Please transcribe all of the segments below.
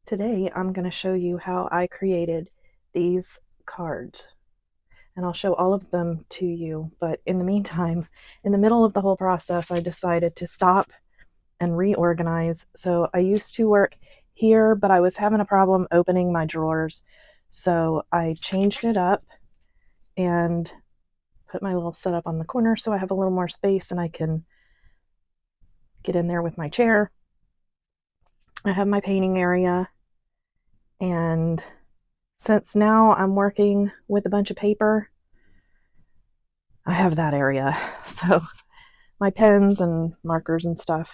Today I'm going to show you how I created these cards, and I'll show all of them to you. But in the meantime, in the middle of the whole process, I decided to stop and reorganize. So I used to work here, but I was having a problem opening my drawers. So I changed it up and put my little setup on the corner so I have a little more space and I can get in there with my chair. I have my painting area, and since now I'm working with a bunch of paper, I have that area. So my pens and markers and stuff.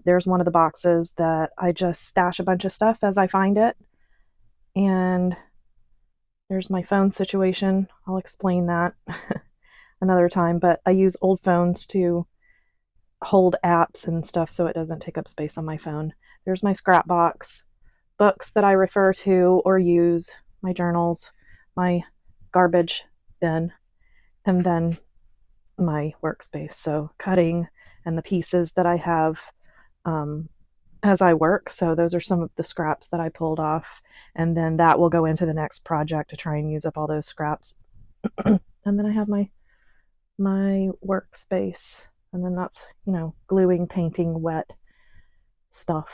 There's one of the boxes that I just stash a bunch of stuff as I find it. And there's my phone situation. I'll explain that another time, but I use old phones to hold apps and stuff so it doesn't take up space on my phone. There's my scrap box, books that I refer to or use, my journals, my garbage bin, and then my workspace. So cutting and the pieces that I have as I work. So those are some of the scraps that I pulled off, and then that will go into the next project to try and use up all those scraps. And then I have my workspace, and then that's, gluing, painting, wet stuff.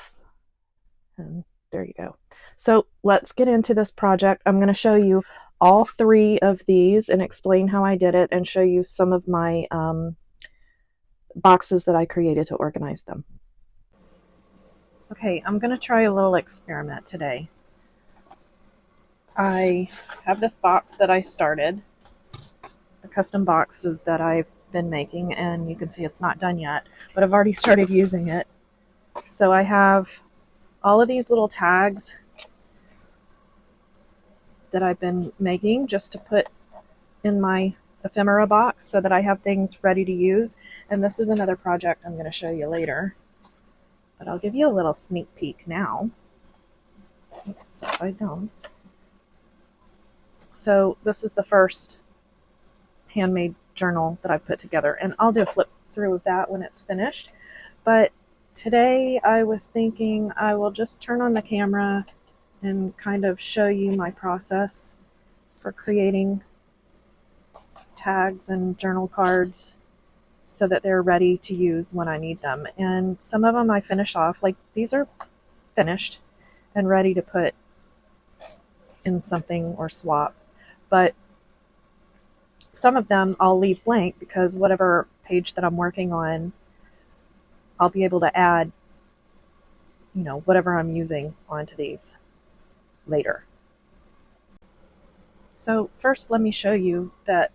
And there you go. So let's get into this project. I'm going to show you all three of these and explain how I did it and show you some of my boxes that I created to organize them. Okay, I'm going to try a little experiment today. I have this box that I started, the custom boxes that I've been making, and you can see it's not done yet, but I've already started using it. So I have all of these little tags that I've been making just to put in my ephemera box so that I have things ready to use. And this is another project I'm going to show you later, but I'll give you a little sneak peek now. Oops, upside down. So this is the first handmade journal that I put together, and I'll do a flip through of that when it's finished. But today I was thinking I will just turn on the camera and kind of show you my process for creating tags and journal cards so that they're ready to use when I need them. And some of them I finish off, like these are finished and ready to put in something or swap. But some of them I'll leave blank because whatever page that I'm working on, I'll be able to add, whatever I'm using onto these later. So first, let me show you that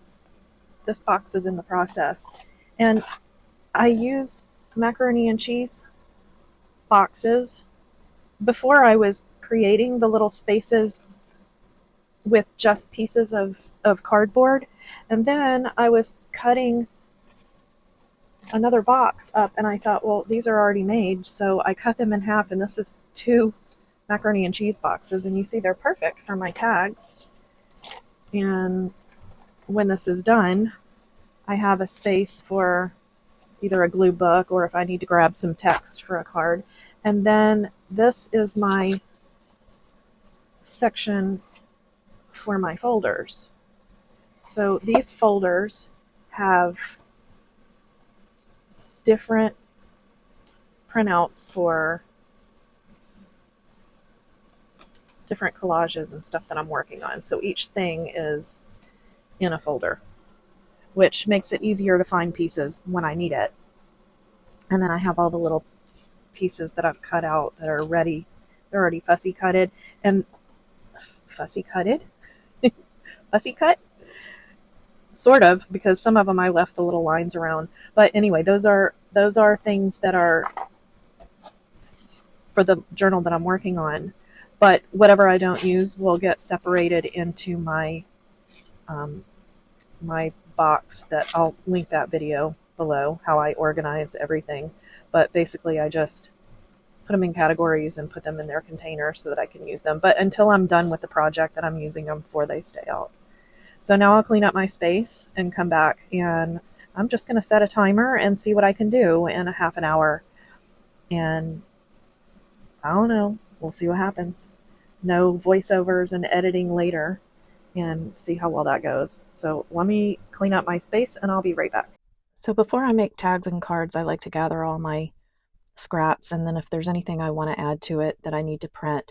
this box is in the process. And I used macaroni and cheese boxes before I was creating the little spaces with just pieces of cardboard. And then I was cutting another box up, and I thought, well, these are already made. So I cut them in half, and this is 2 macaroni and cheese boxes. And you see they're perfect for my tags. And when this is done, I have a space for either a glue book or if I need to grab some text for a card. And then this is my section for my folders. So these folders have different printouts for different collages and stuff that I'm working on. So each thing is in a folder, which makes it easier to find pieces when I need it. And then I have all the little pieces that I've cut out that are ready. They're already fussy cutted and fussy cutted. Fussy cut? Sort of, because some of them I left the little lines around. But anyway, those are things that are for the journal that I'm working on. But whatever I don't use will get separated into my my box that I'll link that video below, how I organize everything. But basically I just put them in categories and put them in their container so that I can use them. But until I'm done with the project that I'm using them for, they stay out. So now I'll clean up my space and come back, and I'm just going to set a timer and see what I can do in a half an hour. And I don't know, we'll see what happens. No voiceovers and editing later, and see how well that goes. So let me clean up my space and I'll be right back. So before I make tags and cards, I like to gather all my scraps, and then if there's anything I want to add to it that I need to print,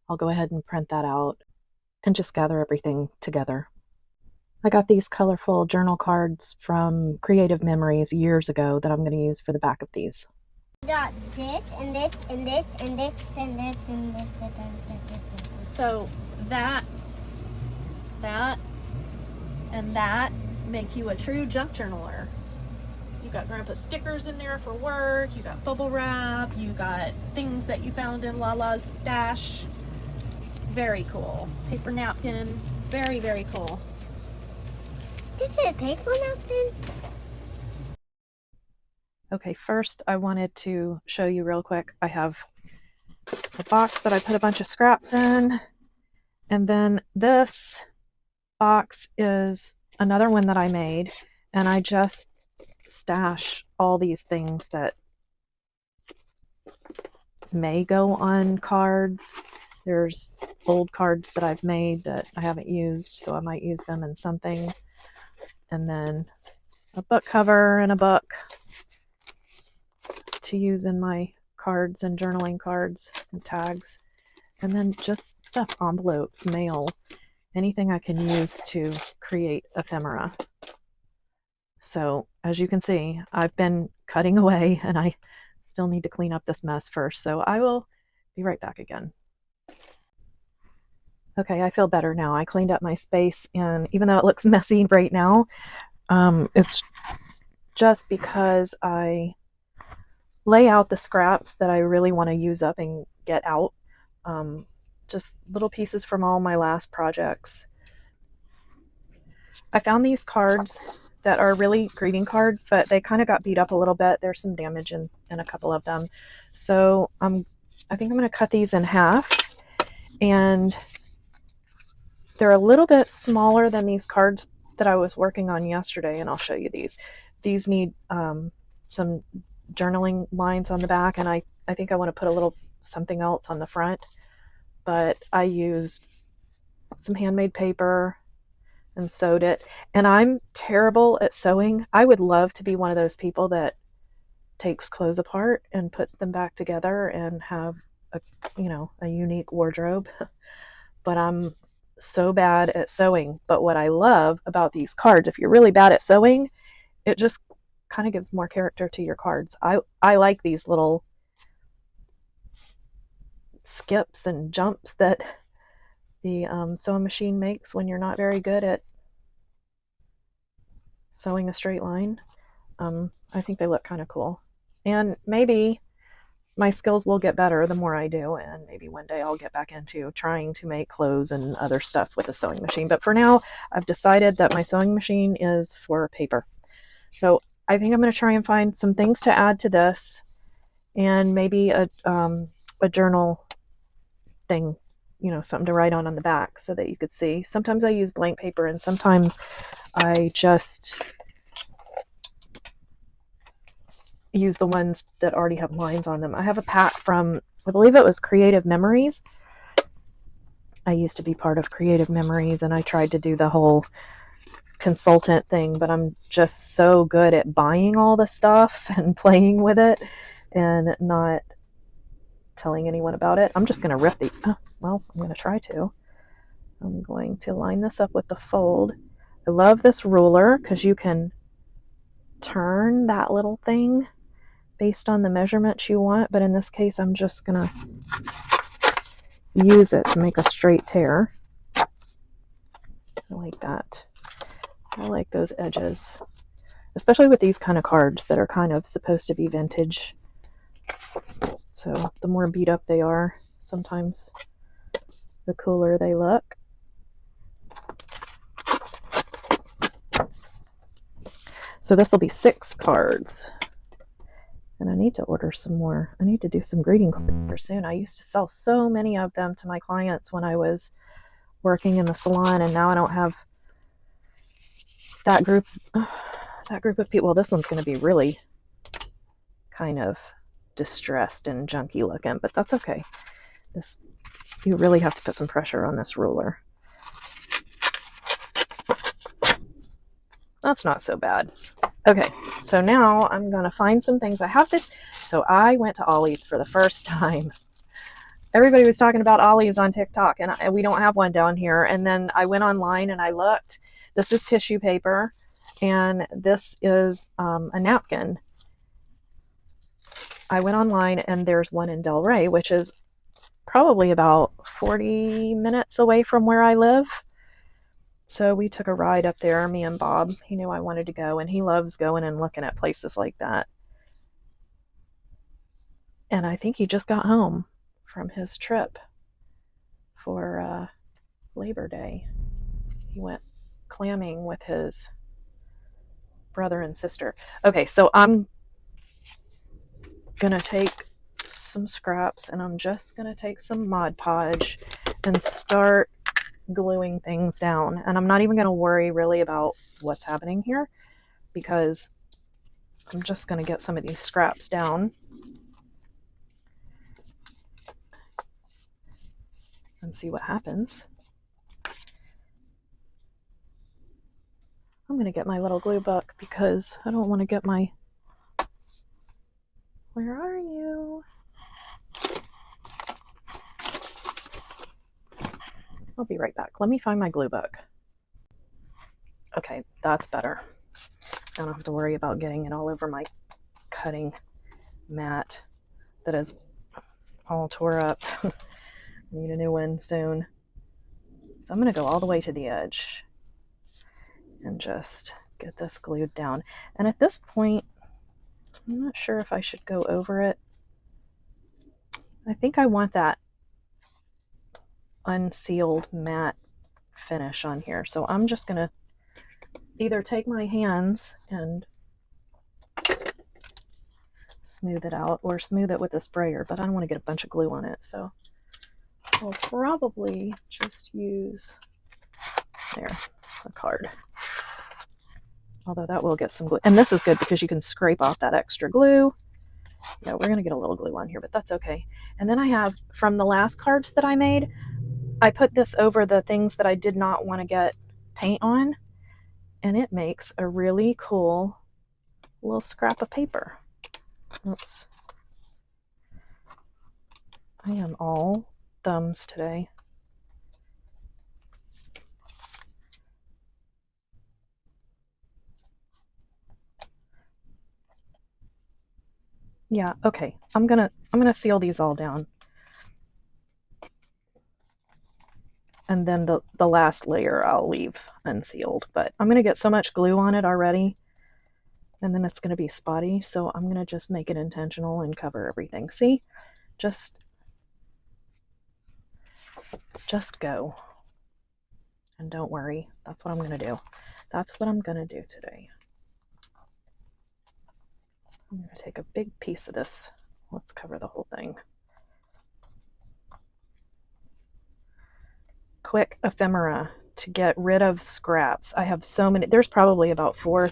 I'll go ahead and print that out and just gather everything together. I got these colorful journal cards from Creative Memories years ago that I'm going to use for the back of these. Got this and this and this and this and this and this. So that and that make you a true junk journaler. You got Grandpa's stickers in there for work, you got bubble wrap, you got things that you found in Lala's stash. Very cool. Paper napkin, very, very cool. This is a paper napkin? Okay, first I wanted to show you real quick. I have a box that I put a bunch of scraps in, and then this box is another one that I made, and I just stash all these things that may go on cards. There's old cards that I've made that I haven't used, so I might use them in something. And then a book cover and a book to use in my cards and journaling cards and tags. And then just stuff, envelopes, mail, anything I can use to create ephemera. So as you can see, I've been cutting away and I still need to clean up this mess first. So I will be right back again. Okay, I feel better now. I cleaned up my space, and even though it looks messy right now, it's just because I lay out the scraps that I really want to use up and get out. Just little pieces from all my last projects. I found these cards that are really greeting cards, but they kind of got beat up a little bit. There's some damage in a couple of them. So I think I'm going to cut these in half, and they're a little bit smaller than these cards that I was working on yesterday, and I'll show you these. These need some journaling lines on the back, and I think I want to put a little something else on the front, but I used some handmade paper and sewed it. And I'm terrible at sewing. I would love to be one of those people that takes clothes apart and puts them back together and have a unique wardrobe. But I'm so bad at sewing. But what I love about these cards, if you're really bad at sewing, it just kind of gives more character to your cards. I like these little skips and jumps that the sewing machine makes when you're not very good at sewing a straight line. I think they look kind of cool. And maybe my skills will get better the more I do, and maybe one day I'll get back into trying to make clothes and other stuff with a sewing machine. But for now, I've decided that my sewing machine is for paper. So I think I'm going to try and find some things to add to this, and maybe a journal thing, something to write on the back so that you could see. Sometimes I use blank paper, and sometimes I just use the ones that already have lines on them. I have a pack from, I believe it was Creative Memories. I used to be part of Creative Memories, and I tried to do the whole consultant thing, but I'm just so good at buying all the stuff and playing with it and not telling anyone about it. I'm just going to rip the, I'm going to try to. I'm going to line this up with the fold. I love this ruler because you can turn that little thing based on the measurements you want, but in this case I'm just going to use it to make a straight tear. I like that. I like those edges, especially with these kind of cards that are kind of supposed to be vintage. So the more beat up they are, sometimes the cooler they look. So this will be 6 cards. And I need to order some more. I need to do some greeting cards soon. I used to sell so many of them to my clients when I was working in the salon, and now I don't have that group of people. Well, this one's going to be really kind of distressed and junky looking, but that's okay. This, you really have to put some pressure on this ruler. That's not so bad. Okay, so now I'm gonna find some things. I have this, so I went to Ollie's for the first time. Everybody was talking about Ollie's on TikTok, and we don't have one down here. And then I went online and I looked. This is tissue paper, and this is a napkin. I went online and there's one in Delray, which is probably about 40 minutes away from where I live. So we took a ride up there, me and Bob. He knew I wanted to go, and he loves going and looking at places like that. And I think he just got home from his trip for Labor Day. He went clamming with his brother and sister. Okay, so I'm gonna take some scraps and I'm just gonna take some Mod Podge and start gluing things down. And I'm not even gonna worry really about what's happening here because I'm just gonna get some of these scraps down and see what happens. I'm gonna get my little glue book because I don't want to get my... Where are you? I'll be right back. Let me find my glue book. Okay, that's better. I don't have to worry about getting it all over my cutting mat that is all tore up. Need a new one soon. So I'm going to go all the way to the edge and just get this glued down. And at this point, I'm not sure if I should go over it. I think I want that unsealed matte finish on here. So I'm just going to either take my hands and smooth it out or smooth it with a sprayer, but I don't want to get a bunch of glue on it. So I'll probably just use there a card. Although that will get some glue. And this is good because you can scrape off that extra glue. Yeah, we're going to get a little glue on here, but that's okay. And then I have, from the last cards that I made, I put this over the things that I did not want to get paint on. And it makes a really cool little scrap of paper. Oops. I am all thumbs today. Yeah, okay. I'm gonna seal these all down. And then the last layer I'll leave unsealed. But I'm gonna get so much glue on it already, and then it's gonna be spotty, so I'm gonna just make it intentional and cover everything. See? Just go. And don't worry. That's what I'm gonna do. That's what I'm gonna do today. I'm gonna take a big piece of this. Let's cover the whole thing. Quick ephemera to get rid of scraps. I have so many. There's probably about four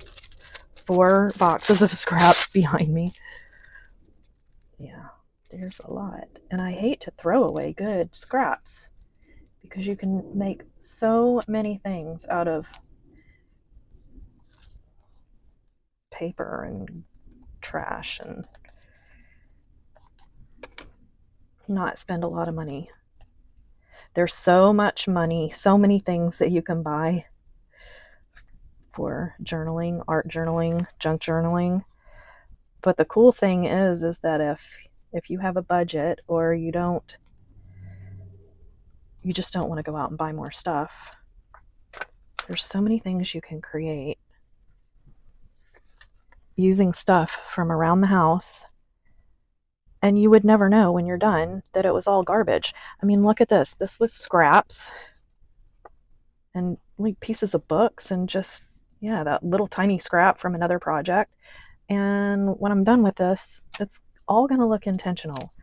boxes of scraps behind me. Yeah, there's a lot. And I hate to throw away good scraps because you can make so many things out of paper and trash and not spend a lot of money. There's so much money, so many things that you can buy for journaling, art journaling, junk journaling. But the cool thing is that if you have a budget or you just don't want to go out and buy more stuff, there's so many things you can create using stuff from around the house. And you would never know when you're done that it was all garbage. I mean, look at this. This was scraps and like pieces of books and just, yeah, that little tiny scrap from another project. And when I'm done with this, it's all going to look intentional.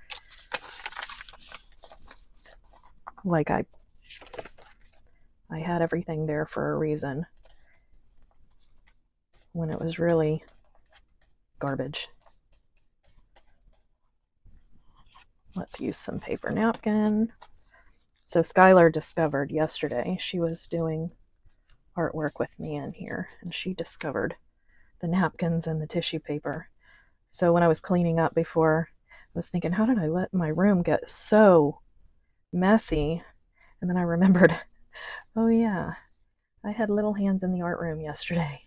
Like I had everything there for a reason when it was really garbage. Let's use some paper napkin. So Skylar discovered yesterday, she was doing artwork with me in here, and she discovered the napkins and the tissue paper. So when I was cleaning up before, I was thinking, how did I let my room get so messy? And then I remembered, oh yeah, I had little hands in the art room yesterday.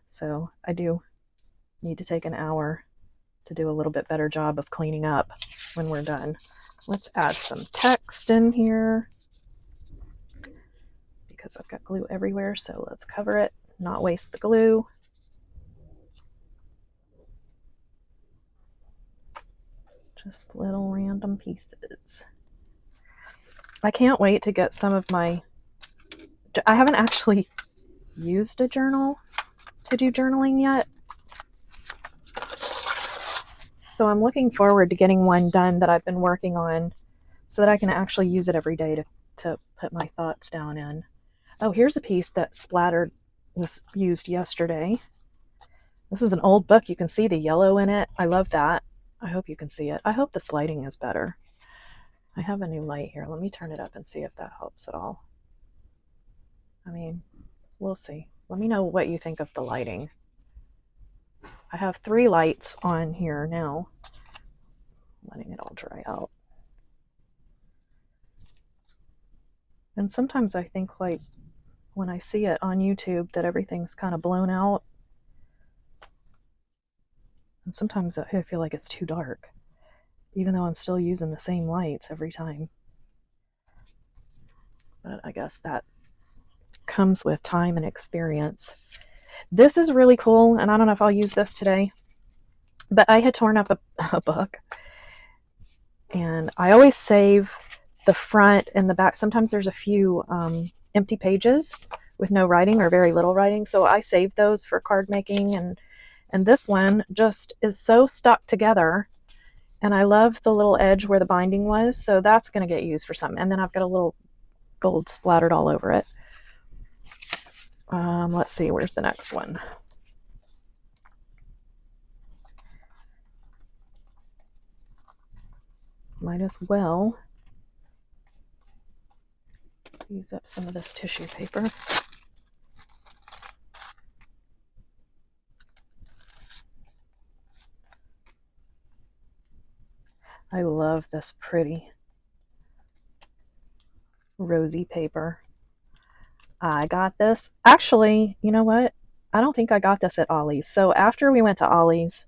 So I do need to take an hour to do a little bit better job of cleaning up when we're done. Let's add some text in here because I've got glue everywhere. So let's cover it, not waste the glue. Just little random pieces. I can't wait to get some of my, I haven't actually used a journal to do journaling yet. So I'm looking forward to getting one done that I've been working on so that I can actually use it every day to put my thoughts down in. Oh, here's a piece that splattered, was used yesterday. This is an old book. You can see the yellow in it. I love that. I hope you can see it. I hope this lighting is better. I have a new light here. Let me turn it up and see if that helps at all. I mean, we'll see. Let me know what you think of the lighting. I have 3 lights on here now. Letting it all dry out. And sometimes I think, like, when I see it on YouTube that everything's kind of blown out. And sometimes I feel like it's too dark, even though I'm still using the same lights every time. But I guess that comes with time and experience. This is really cool, and I don't know if I'll use this today, but I had torn up a book, and I always save the front and the back. Sometimes there's a few empty pages with no writing or very little writing, so I save those for card making, and this one just is so stuck together, and I love the little edge where the binding was, so that's going to get used for something. And then I've got a little gold splattered all over it. Let's see, where's the next one? Might as well use up some of this tissue paper. I love this pretty rosy paper. I got this. Actually, you know what? I don't think I got this at Ollie's. So after we went to Ollie's,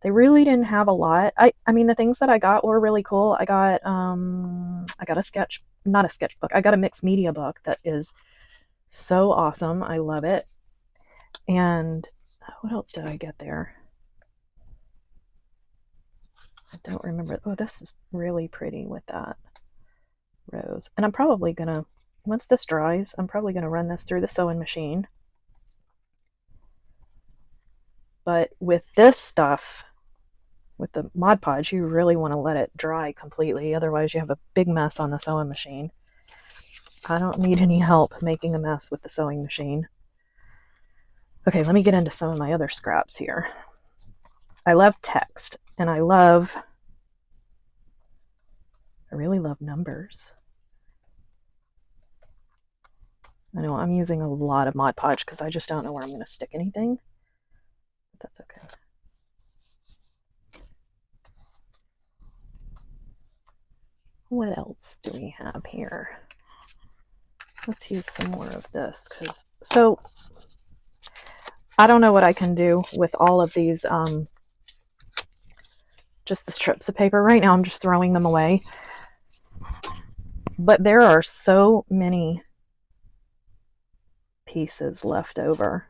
they really didn't have a lot. I mean, the things that I got were really cool. I got a sketch, not a sketchbook. I got a mixed media book that is so awesome. I love it. And what else did I get there? I don't remember. Oh, this is really pretty with that rose. And I'm probably gonna, once this dries, I'm probably gonna run this through the sewing machine. But with this stuff, with the Mod Podge, you really want to let it dry completely. Otherwise, you have a big mess on the sewing machine. I don't need any help making a mess with the sewing machine. Okay, let me get into some of my other scraps here. I love text, and I really love numbers. I know I'm using a lot of Mod Podge because I just don't know where I'm going to stick anything. But that's okay. What else do we have here? Let's use some more of this because, so I don't know what I can do with all of these, just the strips of paper. Right now I'm just throwing them away. But there are so many pieces left over.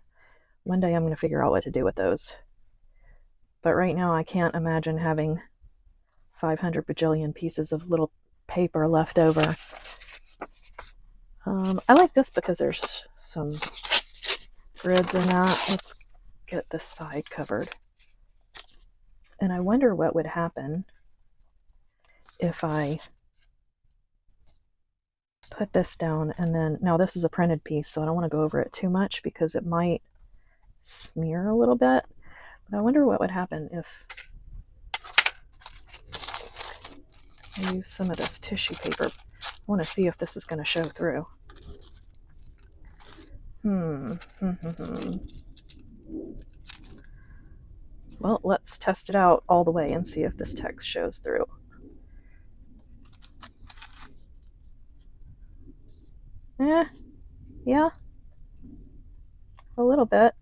One day I'm going to figure out what to do with those. But right now I can't imagine having 500 bajillion pieces of little paper left over. I like this because there's some threads in that. Let's get this side covered. And I wonder what would happen if I put this down and then, now this is a printed piece, so I don't want to go over it too much because it might smear a little bit. But I wonder what would happen if I use some of this tissue paper. I want to see if this is going to show through. Well, let's test it out all the way and see if this text shows through. Yeah, a little bit,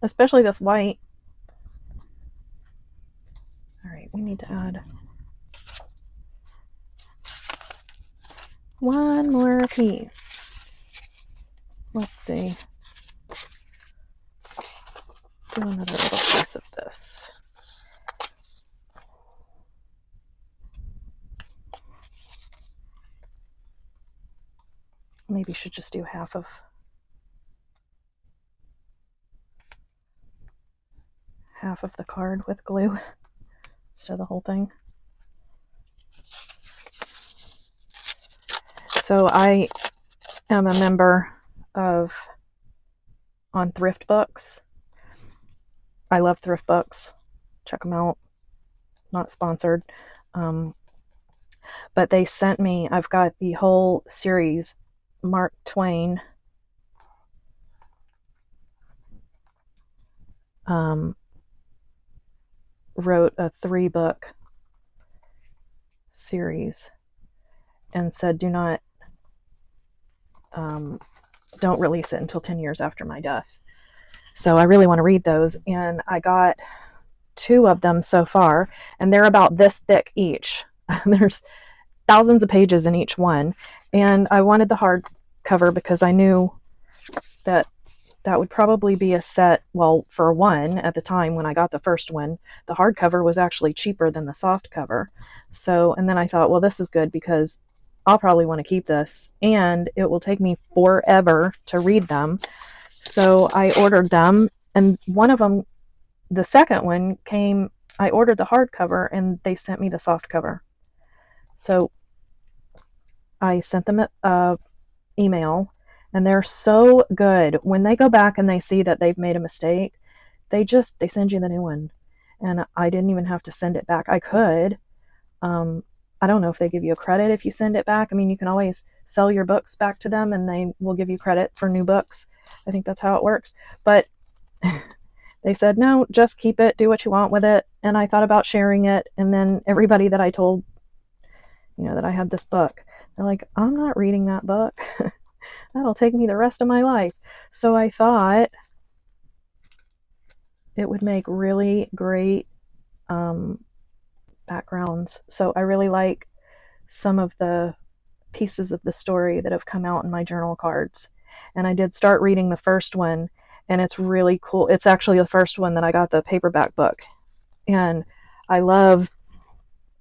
especially this white. All right, we need to add one more piece. Let's see. Do another little piece of this. Maybe should just do half of the card with glue instead of the whole thing. So I am a member of on Thrift Books. I love Thrift Books. Check them out. Not sponsored. But they sent me, I've got the whole series. Mark Twain wrote a 3-book series and said, don't release it until 10 years after my death. So I really want to read those, and I got 2 of them so far, and they're about this thick each. There's thousands of pages in each one, and I wanted the hardcover because I knew that would probably be a set. Well, for one, at the time when I got the first one, the hardcover was actually cheaper than the soft cover. So, and then I thought, well, this is good because I'll probably want to keep this, and it will take me forever to read them. So I ordered them, and one of them, the second one, came. I ordered the hardcover, and they sent me the soft cover. So I sent them an email, and they're so good. When they go back and they see that they've made a mistake, they send you the new one. And I didn't even have to send it back. I could. I don't know if they give you a credit if you send it back. I mean, you can always sell your books back to them and they will give you credit for new books. I think that's how it works. But they said, no, just keep it, do what you want with it. And I thought about sharing it. And then everybody that I told, that I had this book, they're like, I'm not reading that book. That'll take me the rest of my life. So I thought it would make really great backgrounds. So I really like some of the pieces of the story that have come out in my journal cards. And I did start reading the first one, and it's really cool. It's actually the first one that I got the paperback book. And I love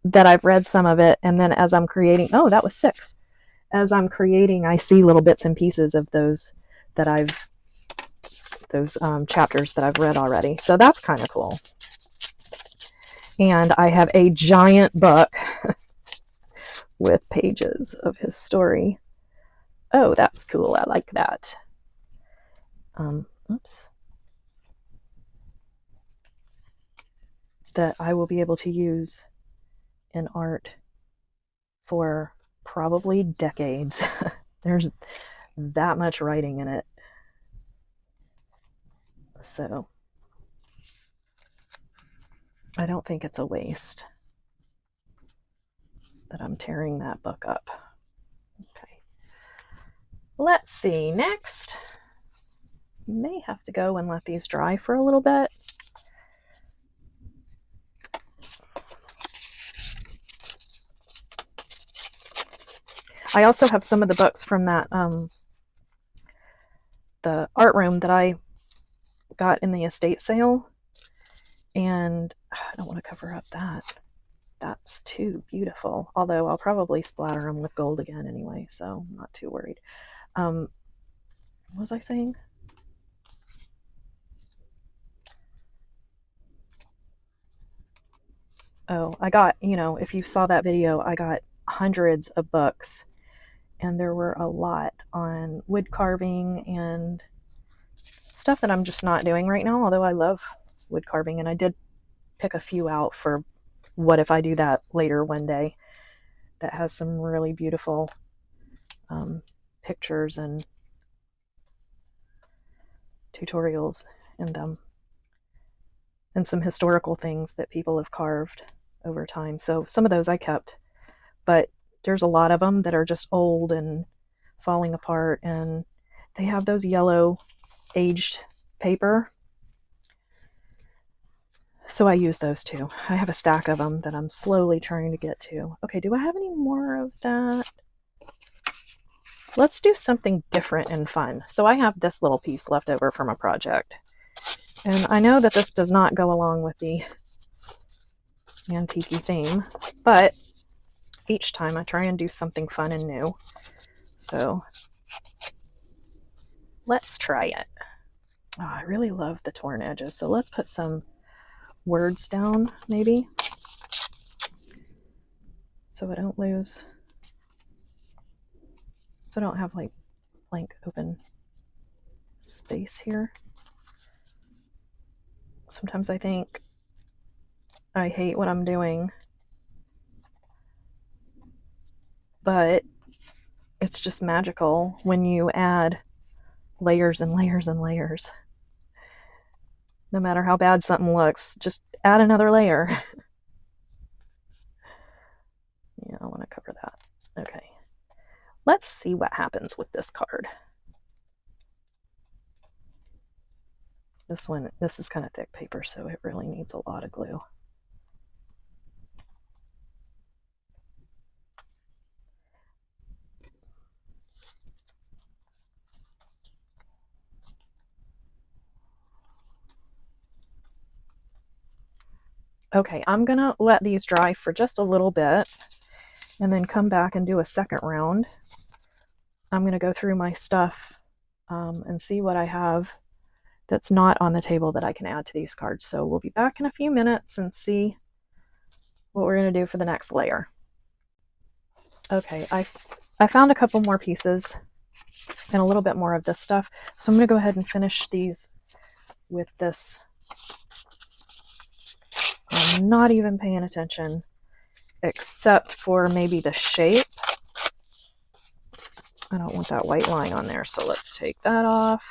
that I've read some of it, and then as I'm creating, that was 6. As I'm creating, I see little bits and pieces of those chapters that I've read already. So that's kind of cool. And I have a giant book with pages of his story. Oh, that's cool. I like that. That I will be able to use in art for probably decades. There's that much writing in it. So I don't think it's a waste that I'm tearing that book up. Okay. Let's see. Next, may have to go and let these dry for a little bit. I also have some of the books from that the art room that I got in the estate sale, and I don't want to cover up that. That's too beautiful, although I'll probably splatter them with gold again anyway, so I'm not too worried. What was I saying? Oh, I got, if you saw that video, I got hundreds of books, and there were a lot on wood carving and stuff that I'm just not doing right now, although I love wood carving, and I did pick a few out for what if I do that later one day. that has some really beautiful pictures and tutorials in them, and some historical things that people have carved over time. So some of those I kept, but there's a lot of them that are just old and falling apart, and they have those yellow aged paper. So I use those too. I have a stack of them that I'm slowly trying to get to. Okay, do I have any more of that? Let's do something different and fun. So I have this little piece left over from a project. And I know that this does not go along with the antique theme, but each time I try and do something fun and new. So let's try it. Oh, I really love the torn edges. So let's put some words down, maybe, so I don't lose, so I don't have like blank open space here. Sometimes I think I hate what I'm doing, but it's just magical when you add layers and layers and layers. No matter how bad something looks, just add another layer. Yeah, I want to cover that. Okay. Let's see what happens with this card. This is kind of thick paper, so it really needs a lot of glue. Okay, I'm gonna let these dry for just a little bit and then come back and do a second round. I'm gonna go through my stuff and see what I have that's not on the table that I can add to these cards. So we'll be back in a few minutes and see what we're gonna do for the next layer. Okay, I found a couple more pieces and a little bit more of this stuff. So I'm gonna go ahead and finish these with this. I'm not even paying attention except for maybe the shape. I don't want that white line on there, so let's take that off.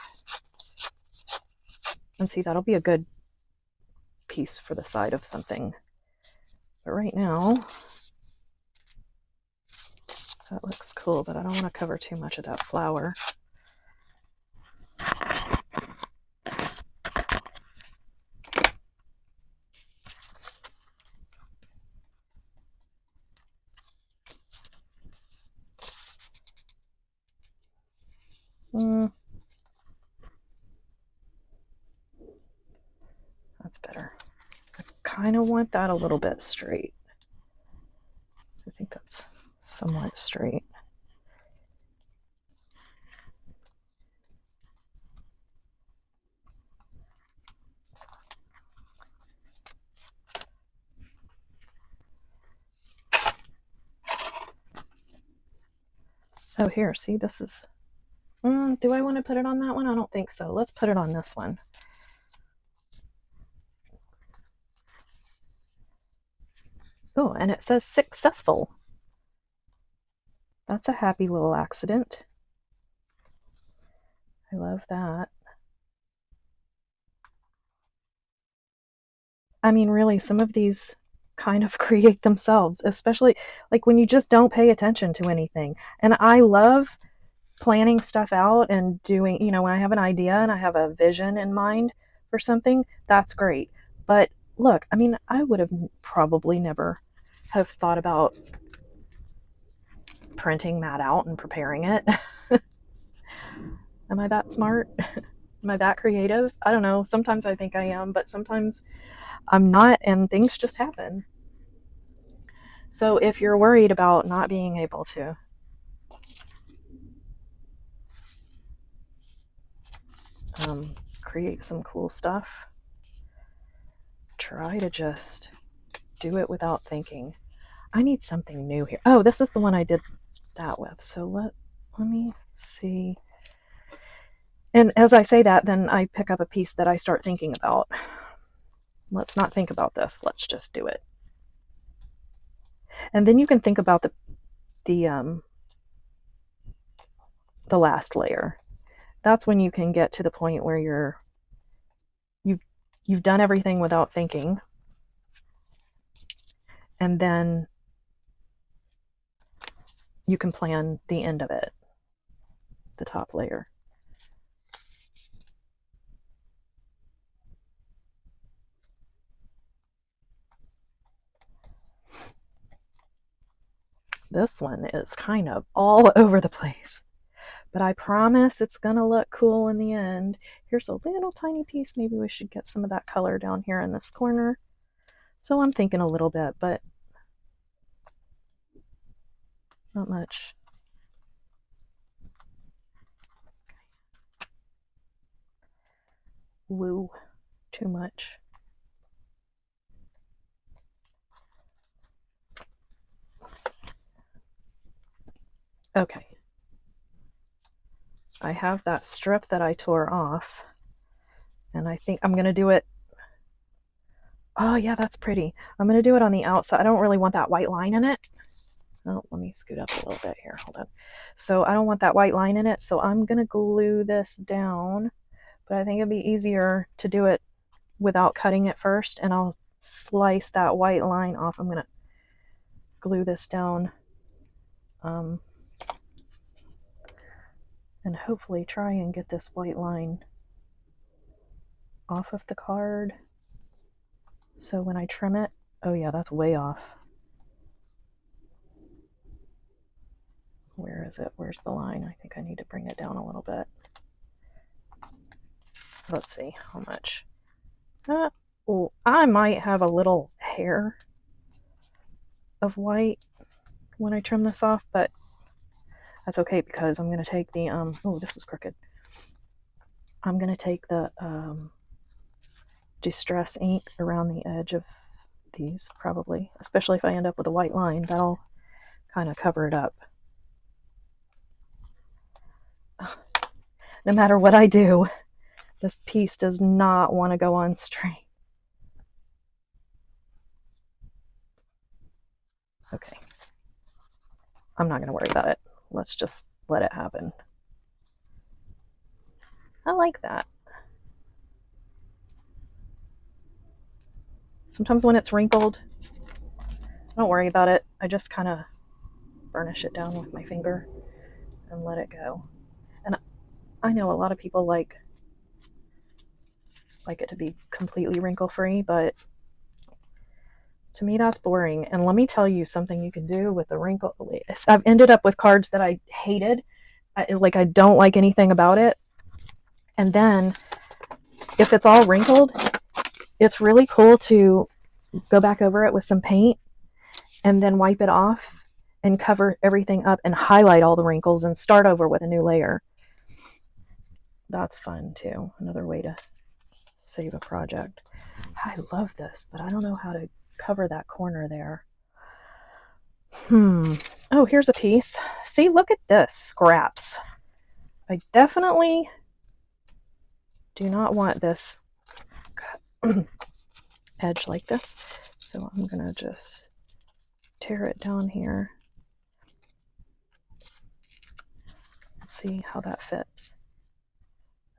And see, that'll be a good piece for the side of something. But right now, that looks cool, but I don't want to cover too much of that flower. That's better. I kind of want that a little bit straight. I think that's somewhat straight. Oh, here, see, this is... do I want to put it on that one? I don't think so. Let's put it on this one. Oh, and it says successful. That's a happy little accident. I love that. I mean, really, some of these kind of create themselves, especially like when you just don't pay attention to anything. And I love planning stuff out and doing, when I have an idea and I have a vision in mind for something, that's great. But look, I mean, I would have probably never have thought about printing that out and preparing it. Am I that smart? Am I that creative? I don't know. Sometimes I think I am, but sometimes I'm not, and things just happen. So if you're worried about not being able to create some cool stuff, try to just do it without thinking. I need something new here. Oh, this is the one I did that with. So let me see. And as I say that, then I pick up a piece that I start thinking about. Let's not think about this. Let's just do it. And then you can think about the last layer. That's when you can get to the point where you've done everything without thinking, and then you can plan the end of it, the top layer. This one is kind of all over the place, but I promise it's gonna look cool in the end. Here's a little tiny piece. Maybe we should get some of that color down here in this corner. So I'm thinking a little bit, but not much. Woo, too much. Okay. I have that strip that I tore off, and I think I'm gonna do it. Oh yeah, that's pretty. I'm gonna do it on the outside. I don't really want that white line in it. Oh, let me scoot up a little bit here. Hold on. So I don't want that white line in it, so I'm gonna glue this down, but I think it'd be easier to do it without cutting it first, and I'll slice that white line off. I'm gonna glue this down and hopefully try and get this white line off of the card. So when I trim it, oh yeah, that's way off. Where is it? Where's the line? I think I need to bring it down a little bit. Let's see how much. Well, I might have a little hair of white when I trim this off, but that's okay because I'm going to take the, oh, this is crooked. I'm going to take the distress ink around the edge of these, probably, especially if I end up with a white line. That'll kind of cover it up. No matter what I do, this piece does not want to go on straight. Okay. I'm not going to worry about it. Let's just let it happen. I like that. Sometimes when it's wrinkled, I don't worry about it. I just kind of burnish it down with my finger and let it go. And I know a lot of people like it to be completely wrinkle free, but to me that's boring. And let me tell you something you can do with the wrinkle. I've ended up with cards that I hated. I don't like anything about it. And then if it's all wrinkled, it's really cool to go back over it with some paint and then wipe it off and cover everything up and highlight all the wrinkles and start over with a new layer. That's fun too. Another way to save a project. I love this, but I don't know how to cover that corner there. Oh, here's a piece. See, look at this, scraps. I definitely do not want this edge like this, so I'm gonna just tear it down here. Let's see how that fits.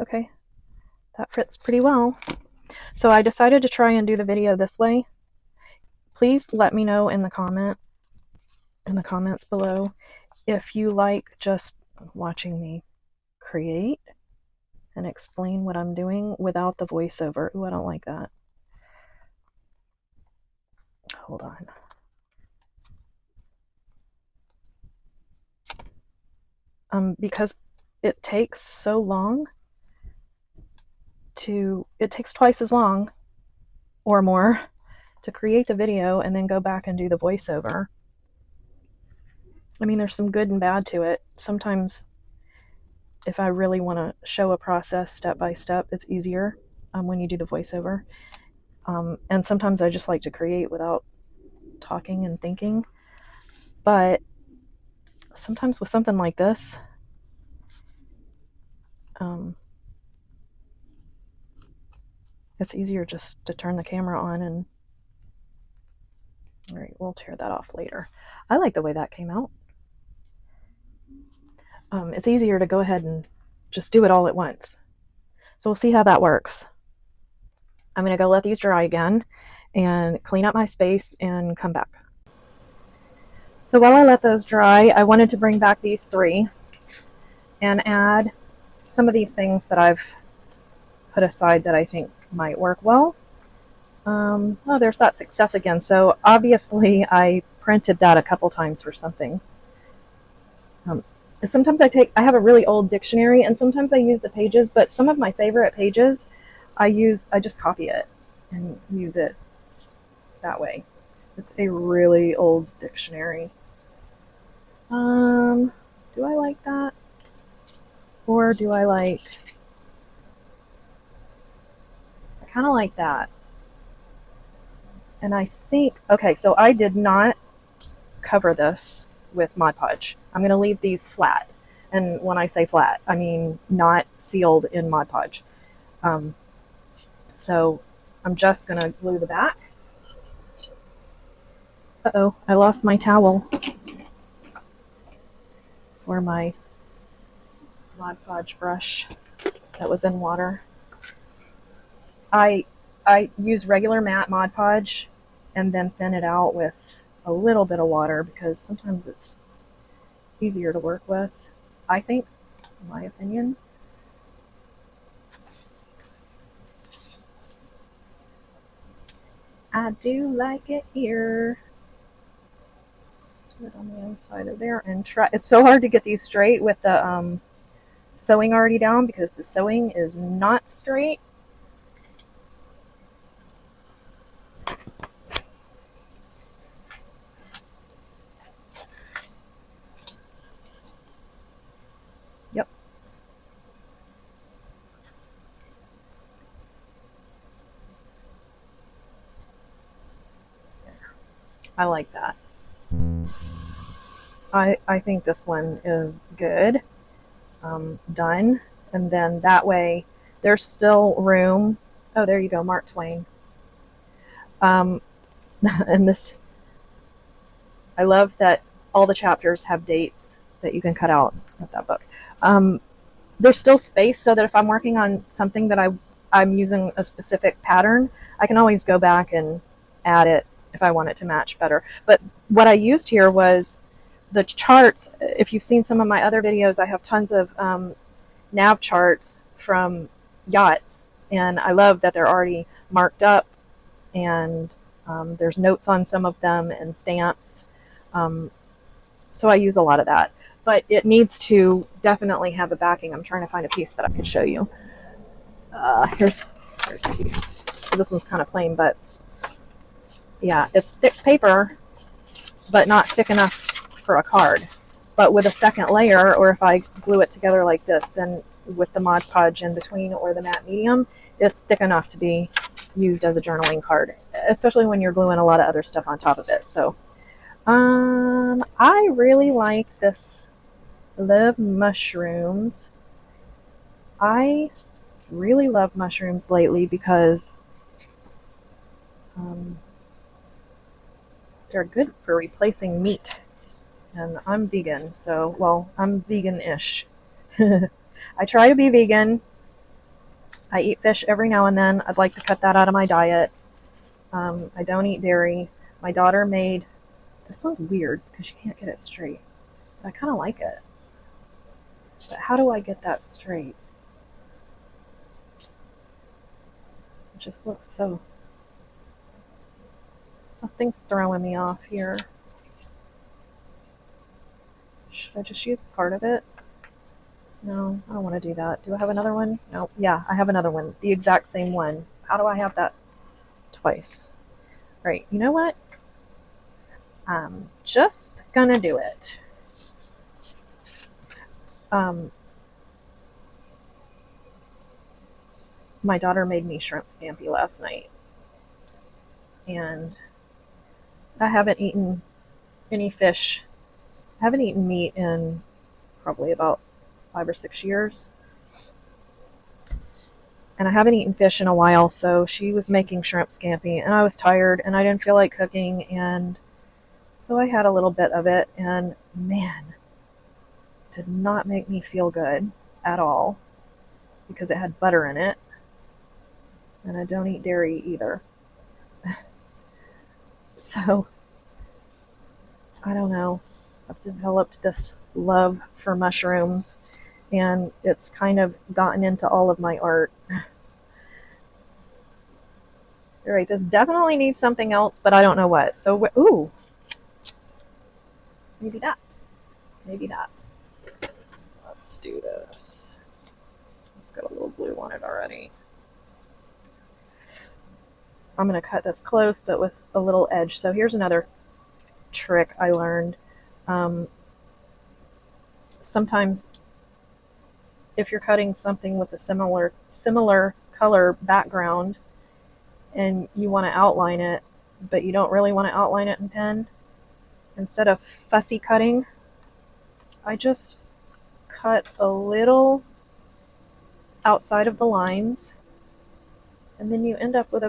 Okay, that fits pretty well. So I decided to try and do the video this way. Please let me know in the comments below if you like just watching me create and explain what I'm doing without the voiceover. Ooh, I don't like that. Hold on. Because it takes so long it takes twice as long or more to create the video and then go back and do the voiceover. I mean, there's some good and bad to it. Sometimes if I really want to show a process step by step, it's easier when you do the voiceover. And sometimes I just like to create without talking and thinking. But sometimes with something like this, it's easier just to turn the camera on and, all right, we'll tear that off later. I like the way that came out. It's easier to go ahead and just do it all at once. So we'll see how that works. I'm going to go let these dry again and clean up my space and come back. So while I let those dry, I wanted to bring back these three and add some of these things that I've put aside that I think might work well. Oh, there's that success again. So obviously I printed that a couple times for something. Sometimes I have a really old dictionary and sometimes I use the pages, but some of my favorite pages I just copy it and use it that way. It's a really old dictionary. Do I like that? Or do I kind of like that. And I think, okay, so I did not cover this with Mod Podge. I'm going to leave these flat. And when I say flat, I mean not sealed in Mod Podge. So I'm just going to glue the back. Uh-oh, I lost my towel for my Mod Podge brush that was in water. I use regular matte Mod Podge and then thin it out with a little bit of water because sometimes it's easier to work with, I think, in my opinion. I do like it here. It on the inside of there and try. It's so hard to get these straight with the sewing already down because the sewing is not straight. Yep. I like that. I think this one is good. Done. And then that way there's still room. Oh, there you go, Mark Twain. And this, I love that all the chapters have dates that you can cut out of that book. There's still space so that if I'm working on something that I'm using a specific pattern, I can always go back and add it if I want it to match better. But what I used here was the charts. If you've seen some of my other videos, I have tons of nav charts from yachts, and I love that they're already marked up, and there's notes on some of them and stamps. So I use a lot of that, but it needs to definitely have a backing. I'm trying to find a piece that I can show you. Here's a piece. So this one's kind of plain, but yeah, it's thick paper, but not thick enough for a card. But with a second layer, or if I glue it together like this, then with the Mod Podge in between or the matte medium, it's thick enough to be used as a journaling card, especially when you're gluing a lot of other stuff on top of it. So I really like this Love Mushrooms. I really love mushrooms lately because they're good for replacing meat. And I'm vegan, so, well, I'm vegan-ish. I try to be vegan. I eat fish every now and then. I'd like to cut that out of my diet. I don't eat dairy. My daughter made, this one's weird because she can't get it straight. But I kind of like it. But how do I get that straight? It just looks so, something's throwing me off here. Should I just use part of it? No, I don't want to do that. Do I have another one? No. Yeah, I have another one. The exact same one. How do I have that twice? Right, you know what? I'm just gonna do it. My daughter made me shrimp scampi last night. And I haven't eaten any fish. I haven't eaten meat in probably about 5 or 6 years. And I haven't eaten fish in a while, so she was making shrimp scampi, and I was tired, and I didn't feel like cooking, and so I had a little bit of it, and man, did not make me feel good at all because it had butter in it, and I don't eat dairy either. So, I don't know. I've developed this love for mushrooms, and it's kind of gotten into all of my art. All right, this definitely needs something else, but I don't know what. So, ooh, maybe that. Maybe that. Let's do this. It's got a little blue on it already. I'm going to cut this close, but with a little edge. So here's another trick I learned. Sometimes if you're cutting something with a similar color background and you want to outline it, but you don't really want to outline it in pen, instead of fussy cutting, I just cut a little outside of the lines, and then you end up with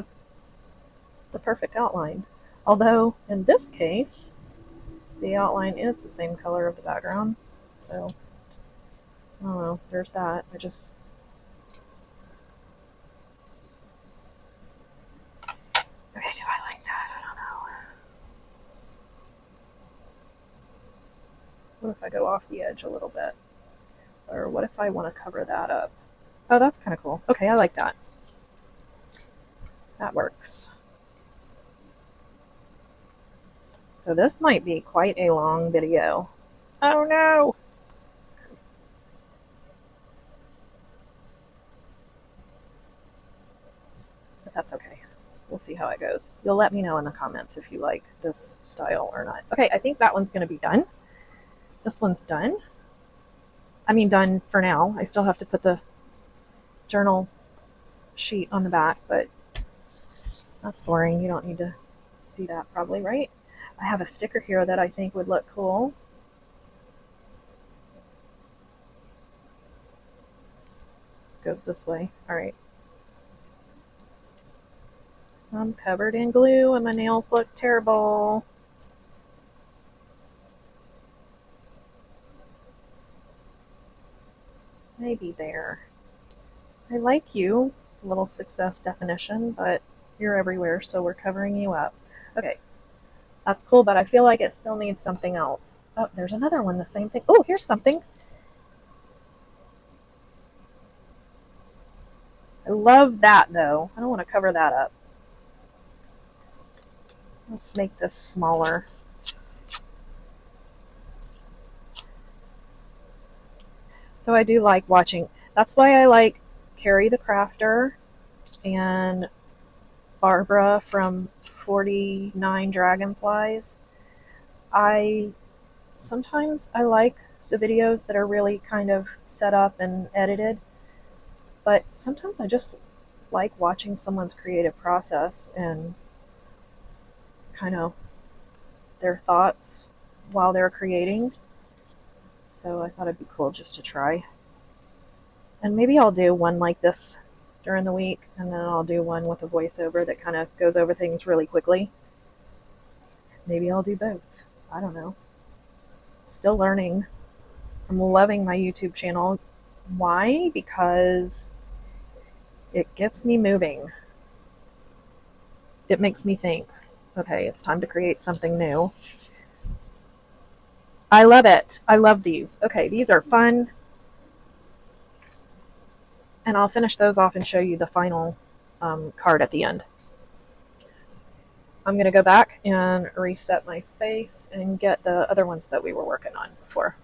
the perfect outline. Although in this case, the outline is the same color of the background, so I don't know, there's that. Okay, do I like that? I don't know. What if I go off the edge a little bit? Or what if I want to cover that up? Oh, that's kind of cool. Okay, I like that. That works. So this might be quite a long video. Oh no! But that's okay. We'll see how it goes. You'll let me know in the comments if you like this style or not. Okay, I think that one's going to be done. This one's done. I mean, done for now. I still have to put the journal sheet on the back, but that's boring. You don't need to see that probably, right? I have a sticker here that I think would look cool. Goes this way. All right. I'm covered in glue and my nails look terrible. Maybe there. I like you, little success definition, but you're everywhere, so we're covering you up. Okay, that's cool, but I feel like it still needs something else. Oh, there's another one, the same thing. Oh, here's something. I love that, though. I don't want to cover that up. Let's make this smaller. So I do like watching. That's why I like Carrie the Crafter and Barbara from 49 Dragonflies. Sometimes I like the videos that are really kind of set up and edited, but sometimes I just like watching someone's creative process and kind of their thoughts while they're creating. So I thought it'd be cool just to try. And maybe I'll do one like this during the week, and then I'll do one with a voiceover that kind of goes over things really quickly. Maybe I'll do both. I don't know. Still learning. I'm loving my YouTube channel. Why? Because it gets me moving. It makes me think, okay, it's time to create something new. I love it. I love these. Okay, these are fun. And I'll finish those off and show you the final card at the end. I'm going to go back and reset my space and get the other ones that we were working on before.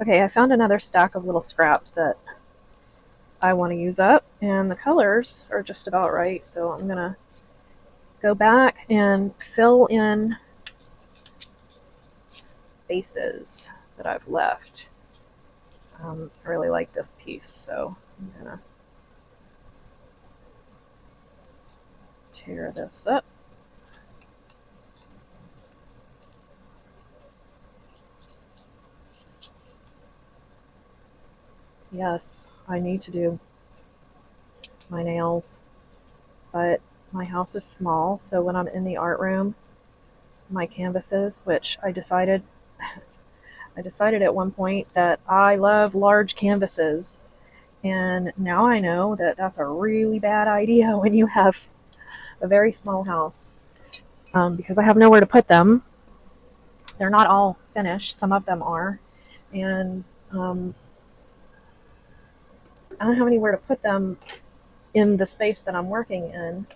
Okay, I found another stack of little scraps that I want to use up, and the colors are just about right, so I'm going to go back and fill in spaces that I've left. I really like this piece, so I'm going to tear this up. Yes, I need to do my nails, but my house is small, so when I'm in the art room, my canvases, which I decided I decided at one point that I love large canvases, and now I know that that's a really bad idea when you have a very small house, because I have nowhere to put them. They're not all finished, some of them are, and I don't have anywhere to put them in the space that I'm working in,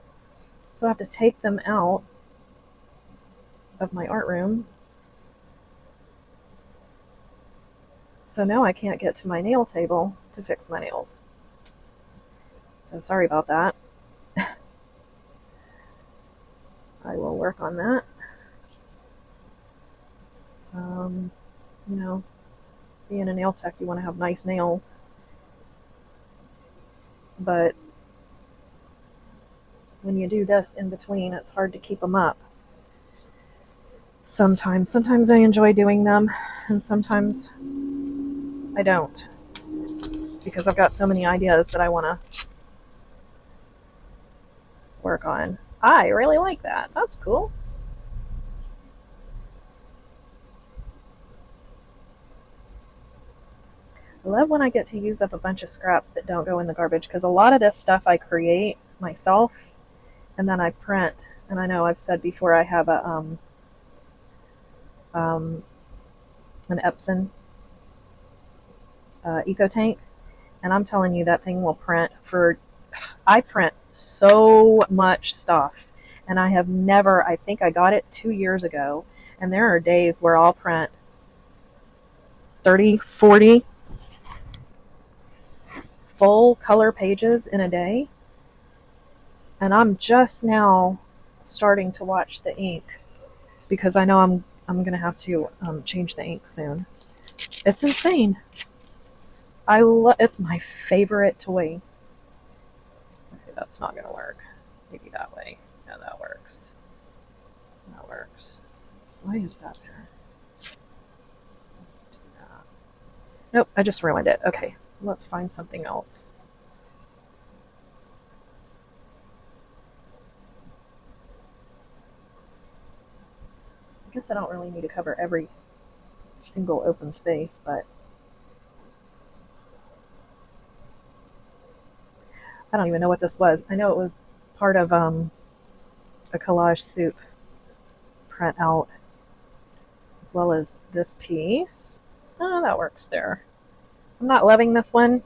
so I have to take them out of my art room. So now I can't get to my nail table to fix my nails. So sorry about that. I will work on that. Um, you know, being a nail tech, you want to have nice nails. But when you do this in between, it's hard to keep them up. Sometimes I enjoy doing them, and sometimes I don't, because I've got so many ideas that I want to work on. I really like that. That's cool. I love when I get to use up a bunch of scraps that don't go in the garbage, because a lot of this stuff I create myself and then I print. And I know I've said before I have um, an Epson Eco Tank, and I'm telling you that thing will print for. I print so much stuff, and I have never. I think I got it 2 years ago, and there are days where I'll print 30, 40 full color pages in a day, and I'm just now starting to watch the ink because I know I'm gonna have to change the ink soon. It's insane. It's my favorite toy. Okay, that's not gonna work. Maybe that way. Yeah, that works. That works. Why is that there? Let's do that. Nope, I just ruined it. Okay, let's find something else. I guess I don't really need to cover every single open space, but I don't even know what this was. I know it was part of a collage soup print out, as well as this piece. Oh, that works there. I'm not loving this one,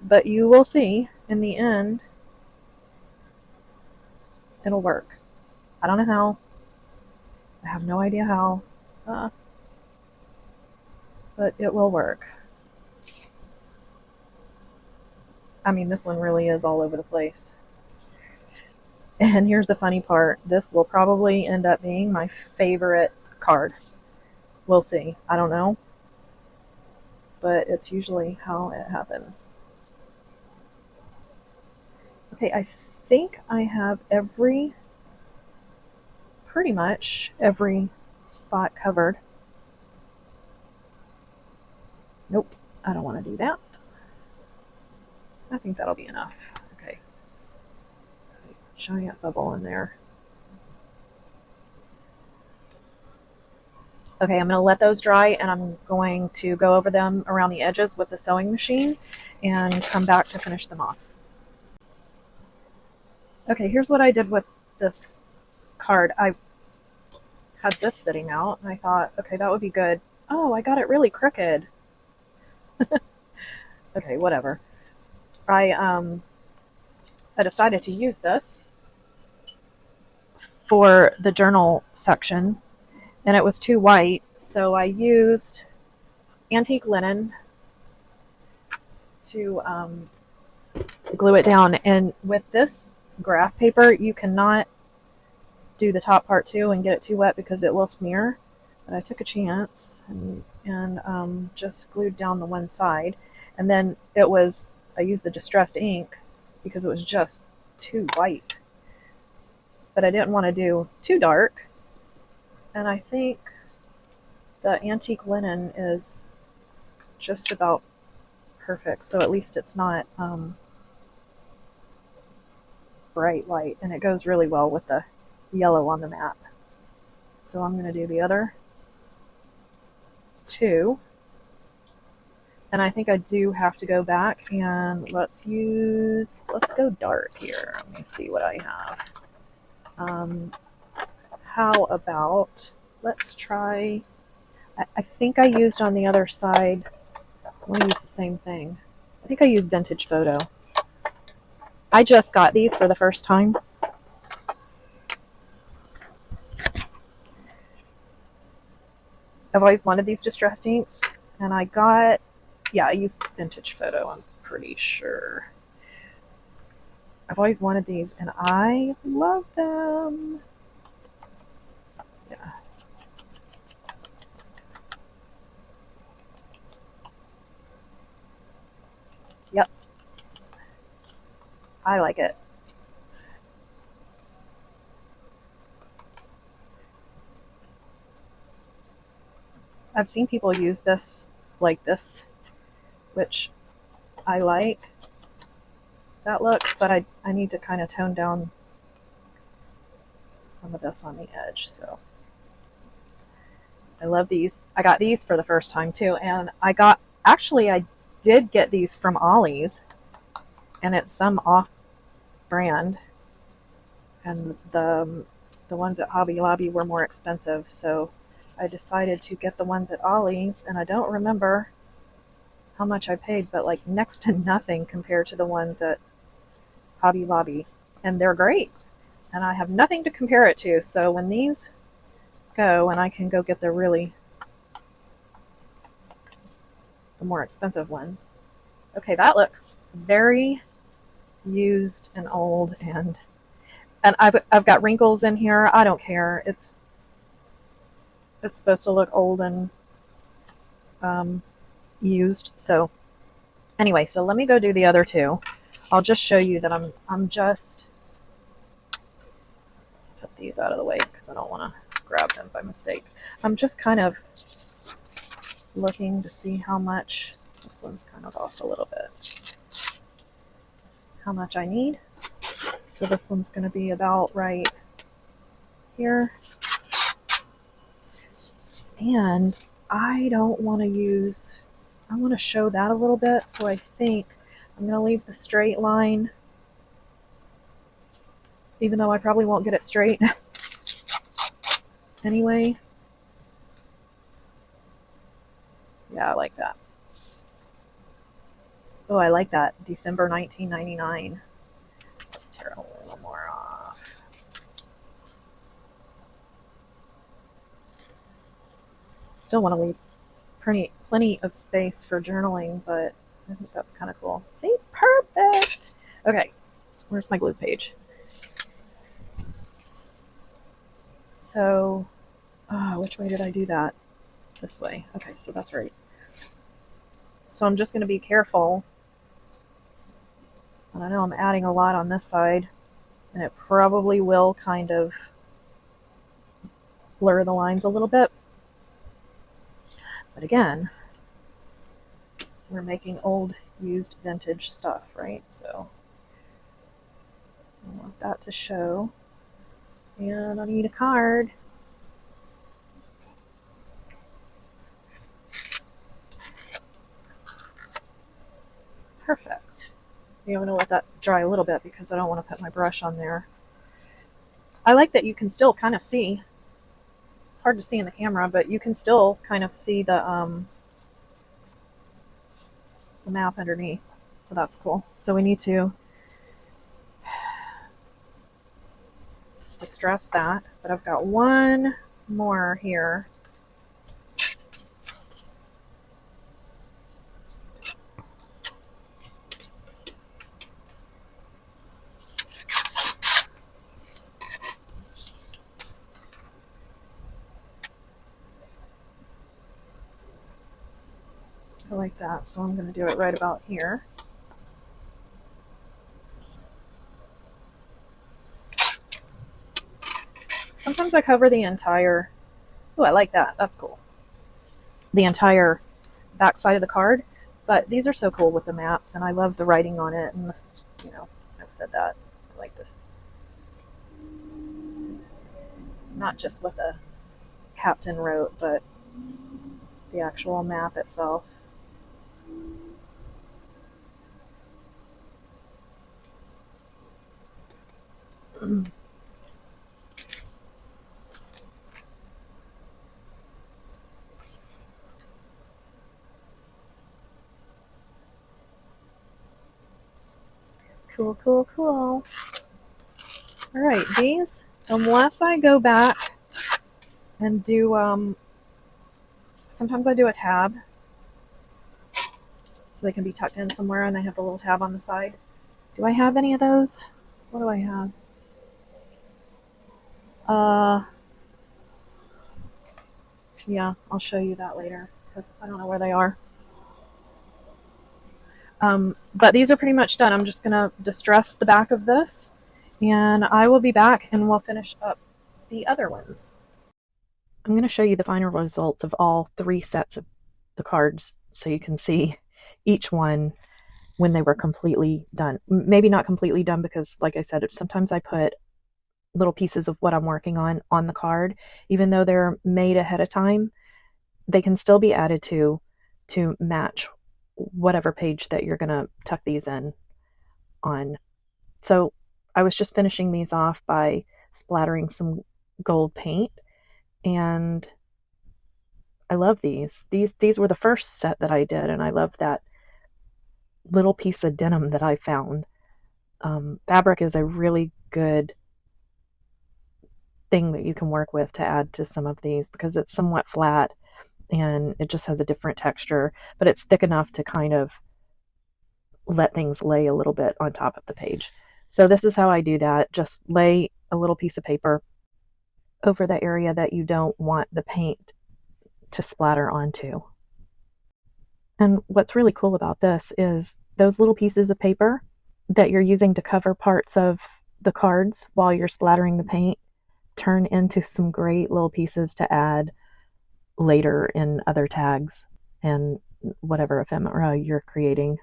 but you will see in the end it'll work. I don't know how. I have no idea how, but it will work. I mean, this one really is all over the place. And here's the funny part. This will probably end up being my favorite card. We'll see. I don't know. But it's usually how it happens. Okay, I think I have pretty much every spot covered. Nope, I don't want to do that. I think that'll be enough. Okay. Giant bubble in there. Okay, I'm going to let those dry, and I'm going to go over them around the edges with the sewing machine and come back to finish them off. Okay, here's what I did with this card. I had this sitting out, and I thought, okay, that would be good. Oh, I got it really crooked. Okay, whatever. I decided to use this for the journal section, and it was too white, so I used antique linen to glue it down. And with this graph paper, you cannot do the top part too and get it too wet because it will smear. But I took a chance and just glued down the one side, and then I used the distressed ink because it was just too white. But I didn't want to do too dark, and I think the antique linen is just about perfect, so at least it's not bright white, and it goes really well with the yellow on the map. So I'm going to do the other 2. And I think I do have to go back and let's go dark here. Let me see what I have. How about, let's try, I think I used on the other side, I want to use the same thing. I think I used Vintage Photo. I just got these for the first time. I've always wanted these distressed inks, and I used Vintage Photo, I'm pretty sure. I've always wanted these, and I love them. Yeah. Yep. I like it. I've seen people use this like this, which I like that look, but I need to kind of tone down some of this on the edge. So I love these. I got these for the first time too, and I did get these from Ollie's, and it's some off brand, and the ones at Hobby Lobby were more expensive, so I decided to get the ones at Ollie's, and I don't remember how much I paid, but like next to nothing compared to the ones at Hobby Lobby, and they're great, and I have nothing to compare it to. So when these go, and I can go get the more expensive ones. Okay, that looks very used and old, and I've got wrinkles in here. I don't care. It's supposed to look old and used. So anyway, so let me go do the other two. I'll just show you that I'm just, let's put these out of the way because I don't want to grab them by mistake. I'm just kind of looking to see how much, this one's kind of off a little bit, how much I need. So this one's going to be about right here. And I don't want to use, I want to show that a little bit, so I think I'm going to leave the straight line, even though I probably won't get it straight anyway. Yeah, I like that. Oh, I like that. December 1999. Let's tear a little more off. Still want to leave plenty of space for journaling, but I think that's kind of cool. See? Perfect! Okay, where's my glue page? So, which way did I do that? This way. Okay, so that's right. So I'm just going to be careful. And I know I'm adding a lot on this side, and it probably will kind of blur the lines a little bit. But again, we're making old, used, vintage stuff, right? So I want that to show. And I need a card. Perfect. I'm going to let that dry a little bit because I don't want to put my brush on there. I like that you can still kind of see. It's hard to see in the camera, but you can still kind of see the map underneath. So that's cool. So we need to distress that, but I've got one more here. I like that, so I'm going to do it right about here. Sometimes I cover the entire, oh, I like that, that's cool, the entire back side of the card, but these are so cool with the maps, and I love the writing on it, and you know, I've said that, I like this, not just what the captain wrote, but the actual map itself. Cool, cool, cool. All right, these, unless I go back and do, sometimes I do a tab so they can be tucked in somewhere and they have the little tab on the side. Do I have any of those? What do I have? Yeah, I'll show you that later because I don't know where they are. But these are pretty much done. I'm just going to distress the back of this and I will be back and we'll finish up the other ones. I'm going to show you the final results of all 3 sets of the cards so you can see each one when they were completely done. Maybe not completely done because, like I said, sometimes I put little pieces of what I'm working on the card. Even though they're made ahead of time, they can still be added to match whatever page that you're going to tuck these in on. So I was just finishing these off by splattering some gold paint, and I love these. These were the first set that I did, and I love that little piece of denim that I found. Fabric is a really good thing that you can work with to add to some of these because it's somewhat flat and it just has a different texture, but it's thick enough to kind of let things lay a little bit on top of the page. So this is how I do that. Just lay a little piece of paper over the area that you don't want the paint to splatter onto. And what's really cool about this is those little pieces of paper that you're using to cover parts of the cards while you're splattering the paint turn into some great little pieces to add later in other tags and whatever ephemera you're creating.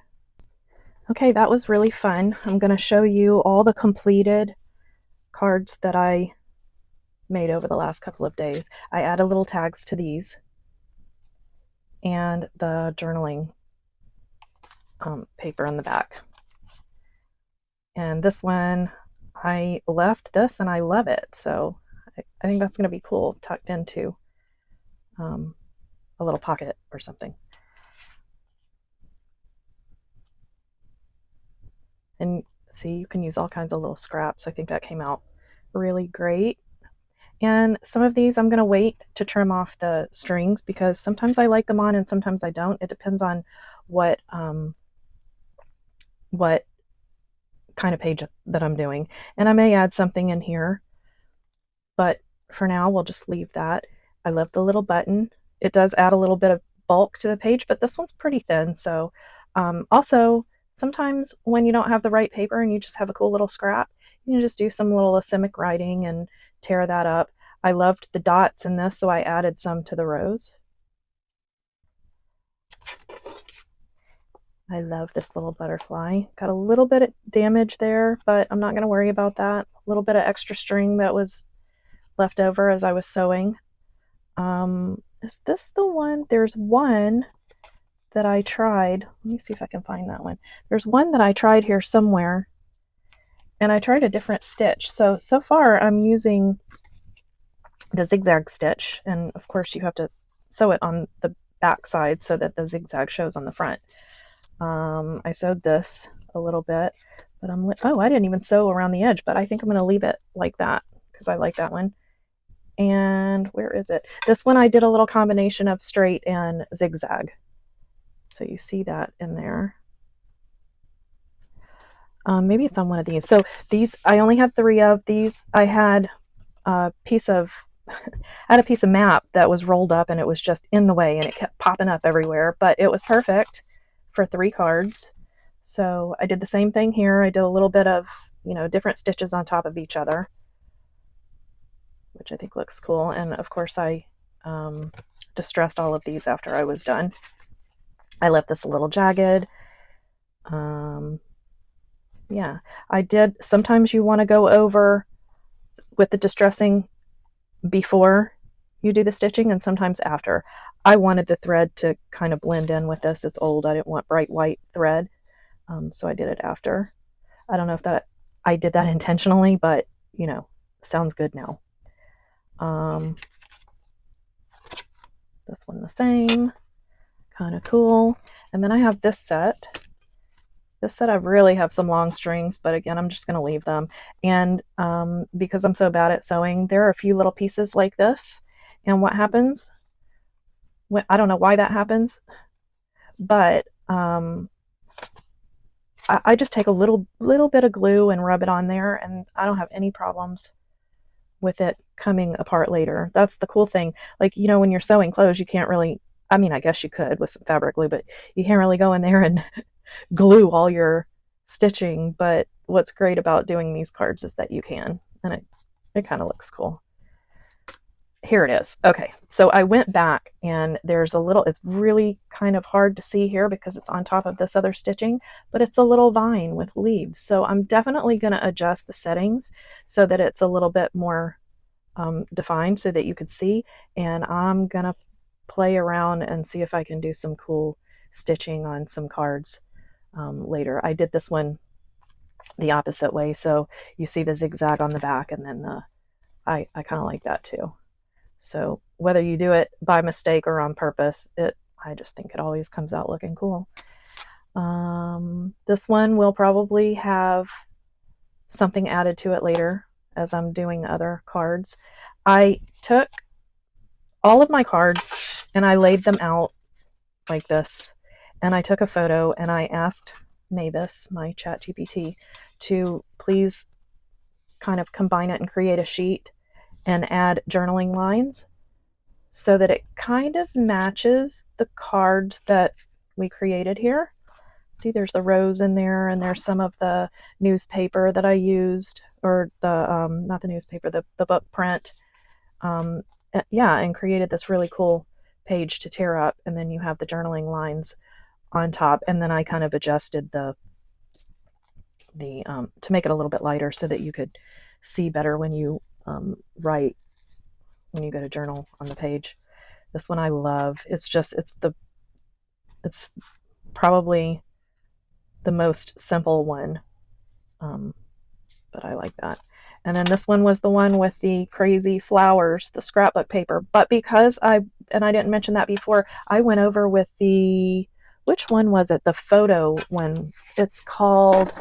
Okay, that was really fun. I'm going to show you all the completed cards that I made over the last couple of days. I added little tags to these and the journaling paper on the back. And this one, I left this and I love it. So I think that's going to be cool, tucked into a little pocket or something. And see, you can use all kinds of little scraps. I think that came out really great. And some of these I'm going to wait to trim off the strings because sometimes I like them on and sometimes I don't. It depends on what kind of page that I'm doing. And I may add something in here, but for now we'll just leave that. I love the little button. It does add a little bit of bulk to the page, but this one's pretty thin. So also, sometimes when you don't have the right paper and you just have a cool little scrap, you can just do some little Asemic writing and tear that up. I loved the dots in this, so I added some to the rows. I love this little butterfly. Got a little bit of damage there, but I'm not going to worry about that. A little bit of extra string that was left over as I was sewing. Is this the one? There's one that I tried. Let me see if I can find that one. There's one that I tried here somewhere, and I tried a different stitch. So far I'm using the zigzag stitch, and of course you have to sew it on the back side so that the zigzag shows on the front. I sewed this a little bit, but I didn't even sew around the edge, but I think I'm going to leave it like that because I like that one. And where is it? This one I did a little combination of straight and zigzag. So you see that in there. Maybe it's on one of these. So these, I only had 3 of these. I had a piece of map that was rolled up and it was just in the way and it kept popping up everywhere, but it was perfect for 3 cards. So I did the same thing here. I did a little bit of, different stitches on top of each other, which I think looks cool. And of course I distressed all of these after I was done. I left this a little jagged. Yeah, I did. Sometimes you want to go over with the distressing before you do the stitching and sometimes after. I wanted the thread to kind of blend in with this. It's old. I didn't want bright white thread, so I did it after. I don't know if that I did that intentionally, but sounds good now. This one the same, kind of cool. And then I have this set. This set I really have some long strings, but again, I'm just going to leave them. And because I'm so bad at sewing, there are a few little pieces like this. And what happens, I don't know why that happens, but I just take a little bit of glue and rub it on there, and I don't have any problems with it coming apart later. That's the cool thing. Like, when you're sewing clothes, you can't really, I mean, I guess you could with some fabric glue, but you can't really go in there and glue all your stitching. But what's great about doing these cards is that you can, and it kind of looks cool. Here it is. Okay, so I went back, and there's a little, it's really kind of hard to see here because it's on top of this other stitching, but it's a little vine with leaves. So I'm definitely going to adjust the settings so that it's a little bit more defined so that you could see, and I'm going to play around and see if I can do some cool stitching on some cards later. I did this one the opposite way, so you see the zigzag on the back, and then I kind of like that too. So whether you do it by mistake or on purpose, I just think it always comes out looking cool. This one will probably have something added to it later as I'm doing other cards. I took all of my cards and I laid them out like this, and I took a photo, and I asked Mavis, my chat GPT, to please kind of combine it and create a sheet and add journaling lines so that it kind of matches the cards that we created here. See, there's the rose in there, and there's some of the newspaper that I used, or the not the newspaper, the book print. Yeah, and created this really cool page to tear up, and then you have the journaling lines on top, and then I kind of adjusted the to make it a little bit lighter so that you could see better when you write, when you go to journal on the page. This one I love. It's probably the most simple one, but I like that. And then this one was the one with the crazy flowers, the scrapbook paper. But because I didn't mention that before, I went over with which one was it? The photo one. It's called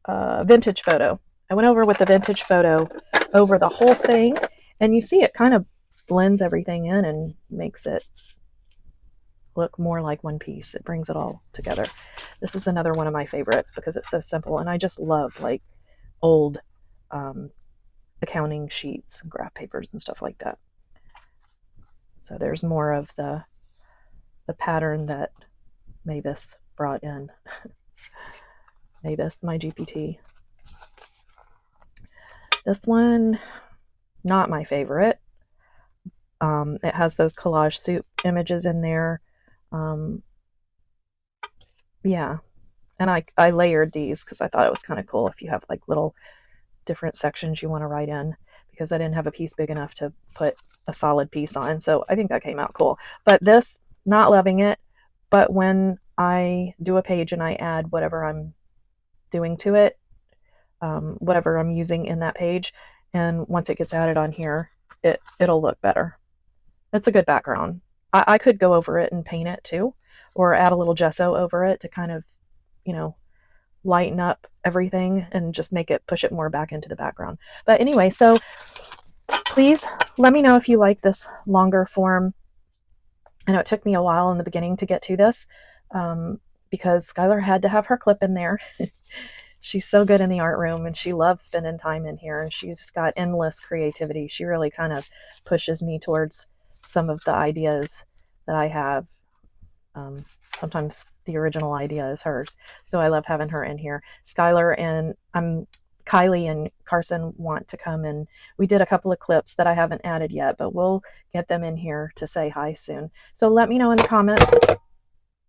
Vintage Photo. I went over with the Vintage Photo over the whole thing, and you see it kind of blends everything in and makes it look more like one piece. It brings it all together. This is another one of my favorites because it's so simple, and I just love like old accounting sheets and graph papers and stuff like that. So there's more of the pattern that Mavis brought in. Mavis, my GPT. This one, not my favorite. It has those collage soup images in there. Yeah, and I layered these because I thought it was kind of cool if you have like little different sections you want to write in, because I didn't have a piece big enough to put a solid piece on. So I think that came out cool. But this, not loving it, but when I do a page and I add whatever I'm doing to it, whatever I'm using in that page, and once it gets added on here, it'll look better. It's a good background. I could go over it and paint it too, or add a little gesso over it to kind of, lighten up everything and just push it more back into the background. But anyway, so please let me know if you like this longer form. I know it took me a while in the beginning to get to this because Skylar had to have her clip in there. She's so good in the art room, and she loves spending time in here, and she's got endless creativity. She really kind of pushes me towards some of the ideas that I have. Sometimes the original idea is hers, so I love having her in here. Skylar and Kylie and Carson want to come, and we did a couple of clips that I haven't added yet, but we'll get them in here to say hi soon. So let me know in the comments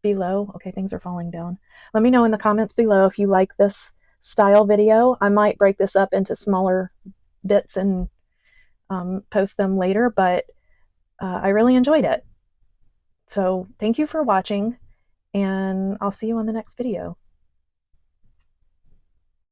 below. Okay, things are falling down. Let me know in the comments below if you like this style video. I might break this up into smaller bits and post them later, but I really enjoyed it. So thank you for watching, and I'll see you on the next video.